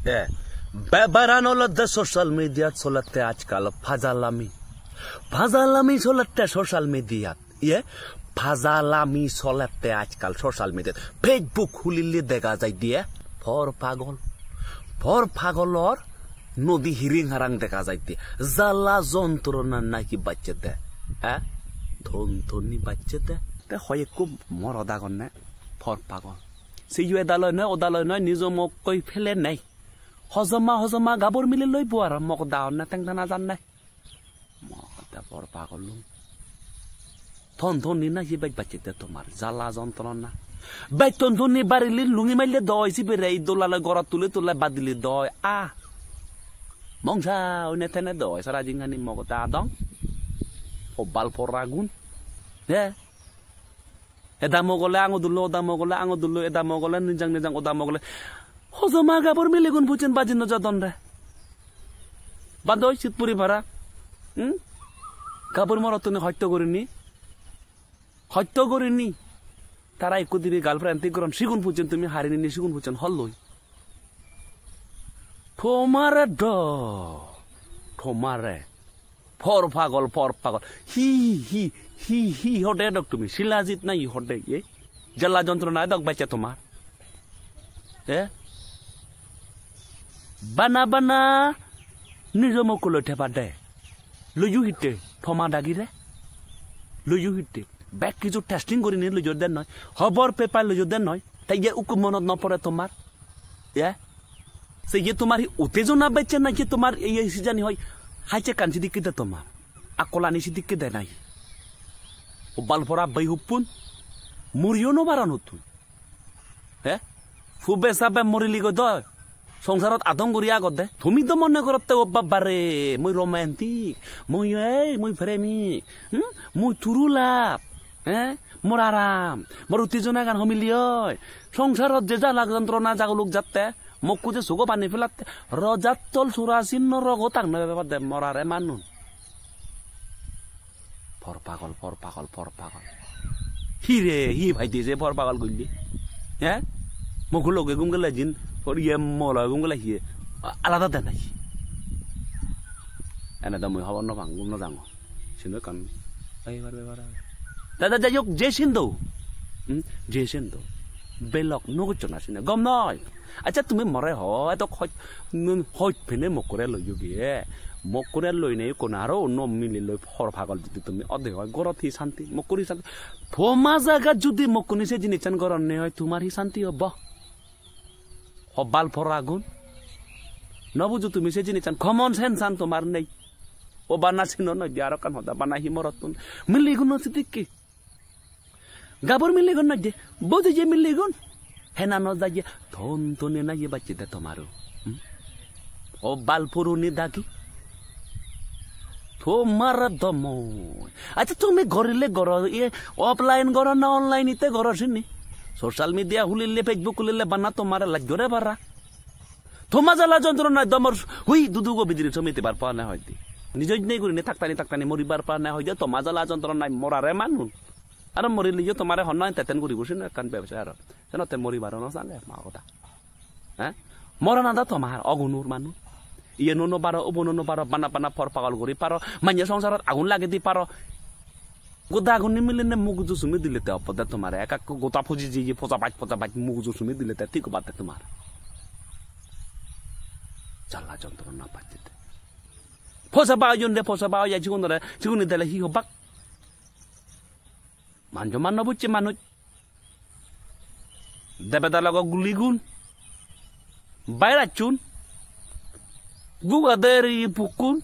বেবারানো লদ্দা social media চলাতে আজকাল ফাজালামি চলাতে social মিডিয়াত ফাজালামি চলাতে আজকাল সোশ্যাল মিডিয়াত ফেসবুক খুলিলে দেখা যায় দিয়ে ফর পাগলর নদী হিরিং হারাং দেখা যায় দিয়ে জ্বালা যন্ত্রণা নাকি বাচ্চা দে ধনী বাচ্চা দে হয় খুব মরদা গন্নে ফর পাগল সিও এদালয় নয় ওদালয় নয় নিজ মোক কই ফেলে নাই হজমা গাবর মিলে লই আর মোক দাও না টেংটা না জান নাই মকটা ফর পাগল ধনী না কি বাচ্চা দে তোমার জ্বালা যন্ত্রণা ধনী বাড়িলি লুঙি মাইলে দয় সিবেরে এই দোলালে গড়া তুলে বাদিলি দয় মংসা ওনে তেনে দয় সারা জিঙ্গানি মকটা দং ও বাল পরাগুন এদা মগলে আঙো দুলো এদা মগলে নিজাং ওদা মগলে হজমা গাবর মিলে গুন বুঝেন বাজিন নজাদন রে বাদই শীতপুরি ভাড়া গাবর মর তুমি হত্যা করিনি তারা একু দিবি গার্লফ্রেন্ড গ্রহণ সিগুন বুঝেন তুমি হারিনি সিগুন বুঝেন হল্লই ঠোমারে ফর পাগল হি হটে দক তুমি শিলাজিত নাই হটে জ্বালা যন্ত্রণা দক বাচ্চা তোমার বানা নিজ মকু লৈ থেপা দে লইজু হিতে ঠমা দাগিরে লইজু হিতে ব্যাগ কিছু টেস্টিং করি নি লইজু দেন নয় খবর পেপার লইজু দেন নয় তাই উকু মনত নপড়ে তোমার সে তোমার উত্তেজনা বেচে নাকি তোমার এই সিজানি হয় হাইচে কাঞ্চি দিকে দে তোমার আকলানি সিদিকে দে নাই ও বালপরা বই হুপুন মরিও নবারানো তুই ফুবে সাবে মরিলি গো দয় সংসারত আদম করি আগত দে তুমি তো মনে করতে ও বাবারে মই রোমান্টিক মই প্রেমিক মই তুরুলাপ মোর আরাম মোর উত্তেজনা গান হমিলি হয় সংসারত যে জ্বালা যন্ত্রণা জাগলুক যাতে মকু যে চুগো পানি ফেলাতে রজাত তল চুরা চিহ্ন রগ তাক নয় ব্যাপার দে মরারে মানুন ফর পাগল হি ভাই দিয়ে যে ফর পাগল করলি মকু লগে গুম গেলে জিন মল গুম গেলে হিয়ে আলাদা দে নাই এনে তো মই হব নভাং গুম নজাঙ সিনো কান দাদা যাই হোক যে সিন্ধু বেলক নগুচ্ছ না সিনে গম নয় আচ্ছা তুমি মরে হয় তো ফেনে মকুরে লই গিয়ে মকুরে লই নাই কোন আরো অন্য মিলি লই ফর পাগল যদি তুমি অধে হয় গরত হি শান্তি মকুরি শান্তি ফমা জায়গা যদি মকুনি সে জিনিস গরণ নে হয় তোমার হি শান্তি হব বাল ফর আগুন নবুঝো তুমি সে জিনিস কমন সেন্স তোমার নেই ও বানা চিনো নয় দিয়ে আরো কান হদা বানা হি মরতুন মিলি গুণ কি গাবর মিলি গুণ নয় দে বুঝে যে মিলি গুণ হেনা ন যাইয়ে ধনে না ইয়ে বাচ্চা দে তোমারও ও বালপুরুনি দাগি তোমার দম আচ্ছা তুমি গরিলে গর অফলাইন গর না অনলাইন ইতে গর সিনি সোশ্যাল মিডিয়া হুলিলে ফেসবুক হুলিলে বানা তোমার লাগরে বারা তোমা জ্বালা যন্ত্রণা দমর হুই দুদুগো বিদিরি সমিতি বার পাওয়া না হয়তি নিজ নেই করি থাকতানি মরিবার পাওয়া না হয় তোমা জ্বালা যন্ত্রণা মরারে মানুন আর মরিলে তোমার হন তেতেন করি বসে না কান ব্যবসা আর তে মরিবার নাজানে মা কথা মরা না দা তোমার অগুনুর মানুষ ইয়ে নো পারো অবনো পারো বানা ফর পাগল করি পারো মাইয়া সংসারত আগুন লাগে দি পারো গোদা আগুন নিমিলে নে মুখ জুসুমি দিলে তে অপদে তোমার একা গোটা ফুজি যে ফোজা বাইক মুখ জুসুমি দিলে তে ঠিক বাতে তোমার জ্বালা যন্ত্রণা পাচ্ছে ফসা পাওয়া যায় চিগুন দিলে হি হবাক মান্য বুঝছে মানুষ দেবেদা লগ গুলিগুন বাইরা চুন গুগাদের পুকুন